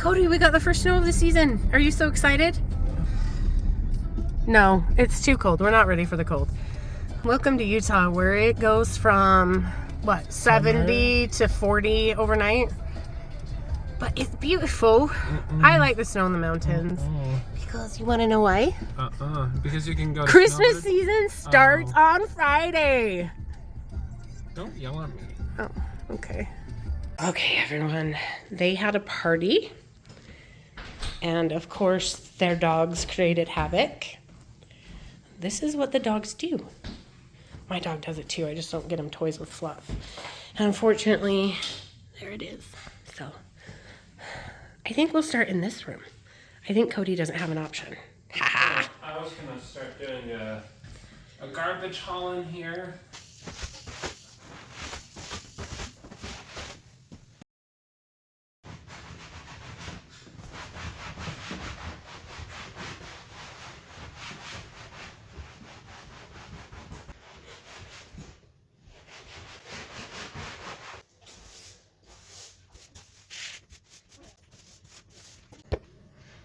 Cody, we got the first snow of the season. Are you so excited? No, it's too cold. We're not ready for the cold. Welcome to Utah, where it goes from, what, 70 to 40 overnight? But it's beautiful. I like the snow in the mountains. Because you want to know why? Because you can go Christmas season starts on Friday. Don't yell at me. Oh, okay. Okay, everyone. They had a party. And of course, their dogs created havoc. This is what the dogs do. My dog does it too. I just don't get him toys with fluff. And unfortunately, there it is. So, I think we'll start in this room. I think Cody doesn't have an option. I was going to start doing a garbage haul in here.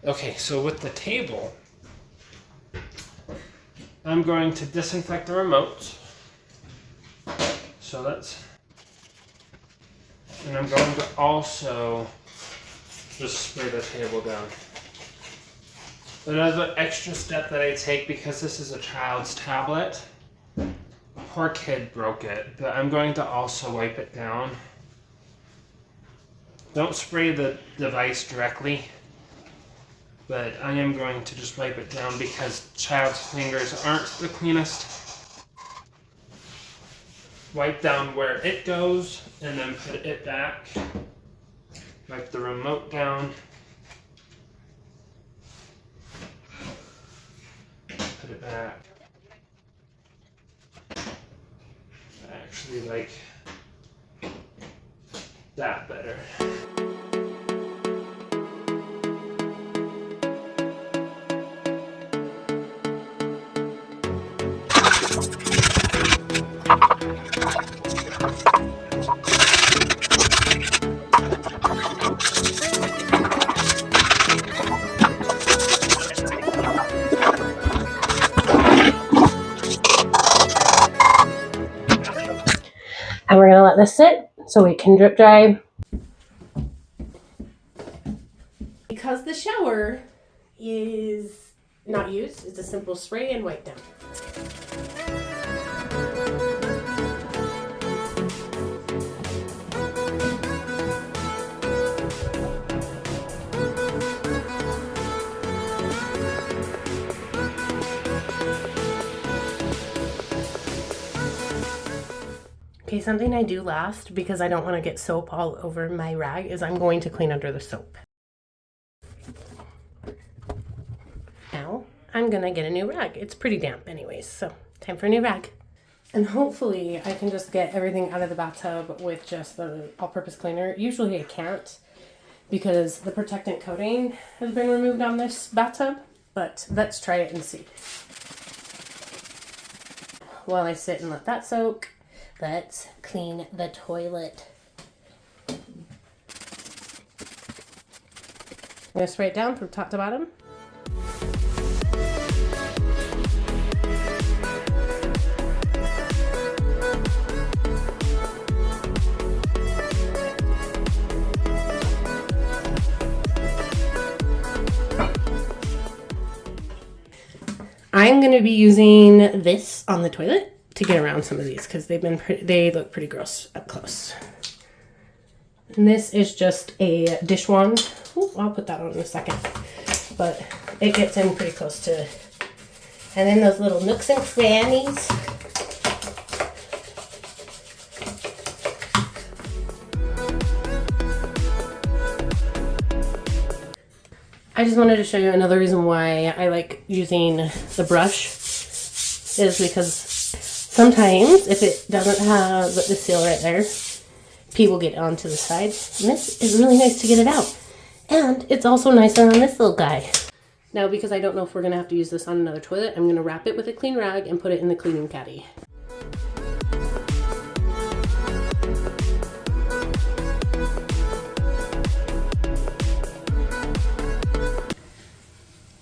Okay, so with the table, I'm going to disinfect the remote. So and I'm going to also just spray the table down. Another extra step that I take, because this is a child's tablet, poor kid broke it, but I'm going to also wipe it down. Don't spray the device directly, but I am going to just wipe it down because child's fingers aren't the cleanest. Wipe down where it goes and then put it back. Wipe the remote down. Put it back. I actually like that better. And we're gonna let this sit so it can drip dry. Because the shower is not used, it's a simple spray and wipe down. Okay, something I do last, because I don't want to get soap all over my rag, is I'm going to clean under the soap. Now, I'm going to get a new rag. It's pretty damp anyways, so time for a new rag. And hopefully I can just get everything out of the bathtub with just the all-purpose cleaner. Usually I can't, because the protectant coating has been removed on this bathtub, but let's try it and see. While I sit and let that soak, let's clean the toilet. I'm going to spray it down from top to bottom. I'm going to be using this on the toilet to get around some of these, because they look pretty gross up close. And this is just a dish wand. Ooh, I'll put that on in a second. But it gets in pretty close to, and then those little nooks and crannies. I just wanted to show you another reason why I like using the brush, is because sometimes if it doesn't have the seal right there, pee will get onto the side. And this is really nice to get it out. And it's also nicer on this little guy. Now, because I don't know if we're going to have to use this on another toilet, I'm going to wrap it with a clean rag and put it in the cleaning caddy.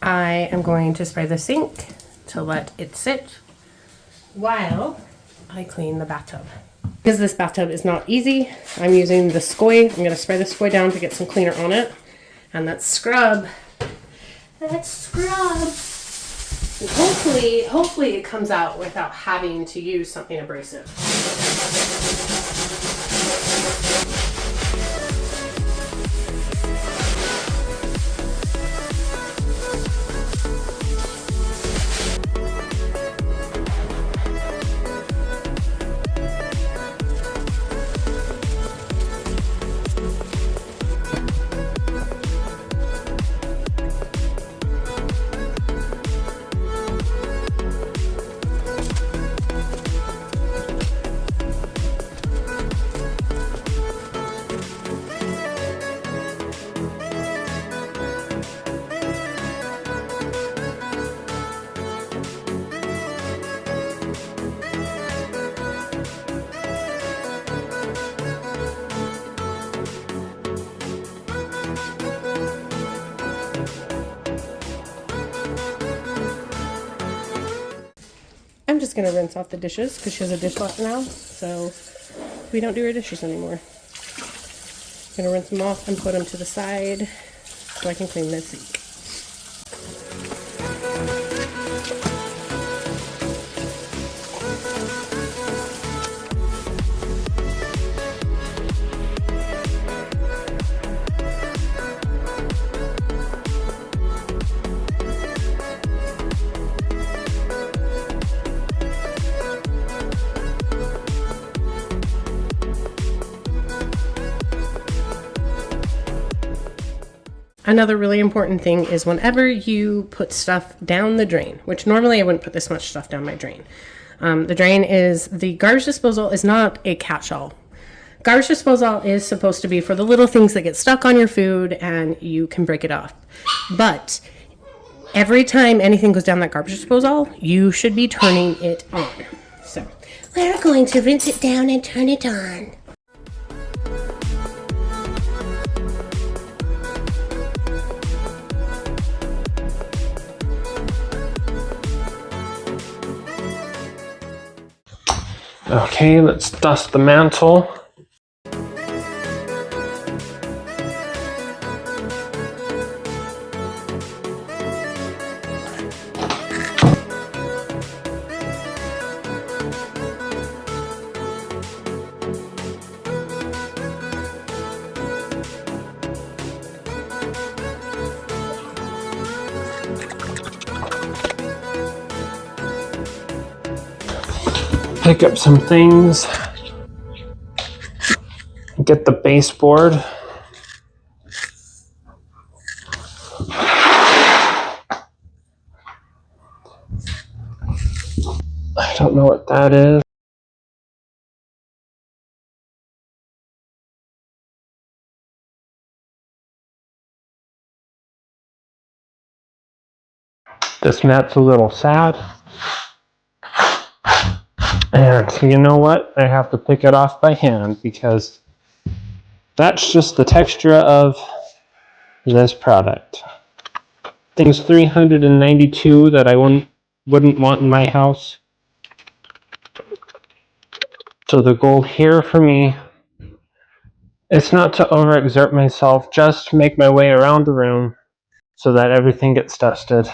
I am going to spray the sink to let it sit while I clean the bathtub. Because this bathtub is not easy, I'm using the Skoy. I'm going to spray the Skoy down to get some cleaner on it. And let's scrub. Let's scrub. And hopefully it comes out without having to use something abrasive. I'm just gonna rinse off the dishes because she has a dishwasher now, so we don't do her dishes anymore. I'm gonna rinse them off and put them to the side so I can clean the sink. Another really important thing is whenever you put stuff down the drain, which normally I wouldn't put this much stuff down my drain. The garbage disposal is not a catch-all. Garbage disposal is supposed to be for the little things that get stuck on your food and you can break it off. But every time anything goes down that garbage disposal, you should be turning it on. So we're going to rinse it down and turn it on. Okay, let's dust the mantle. Pick up some things. Get the baseboard. I don't know what that is. This mat's a little sad. And you know what? I have to pick it off by hand because that's just the texture of this product. Things 392 that I wouldn't want in my house. So the goal here for me is not to overexert myself, just make my way around the room so that everything gets dusted.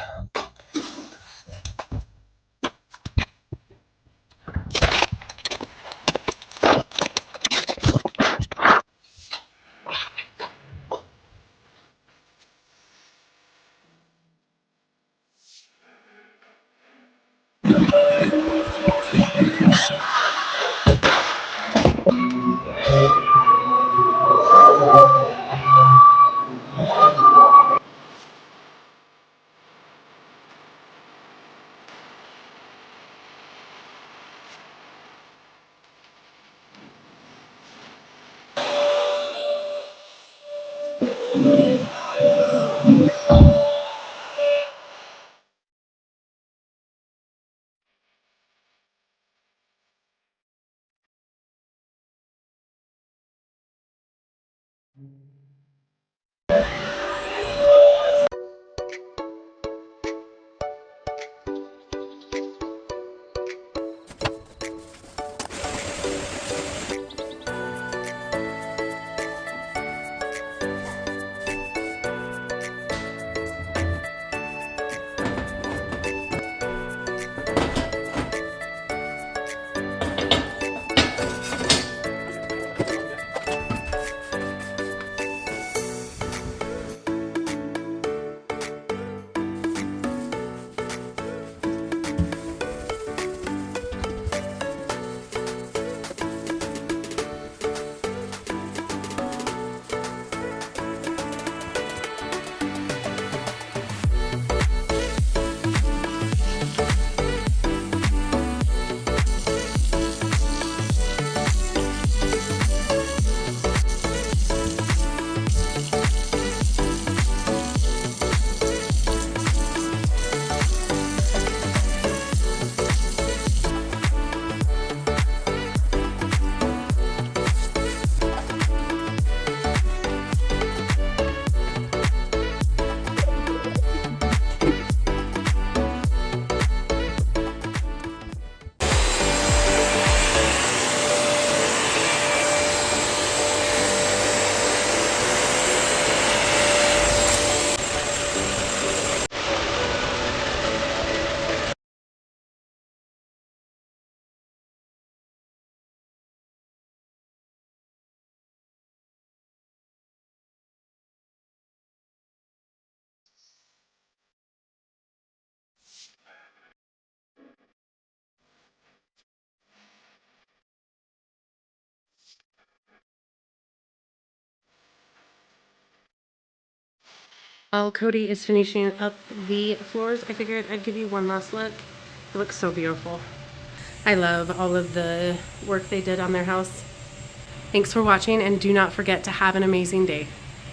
While Cody is finishing up the floors, I figured I'd give you one last look. It looks so beautiful. I love all of the work they did on their house. Thanks for watching, and do not forget to have an amazing day.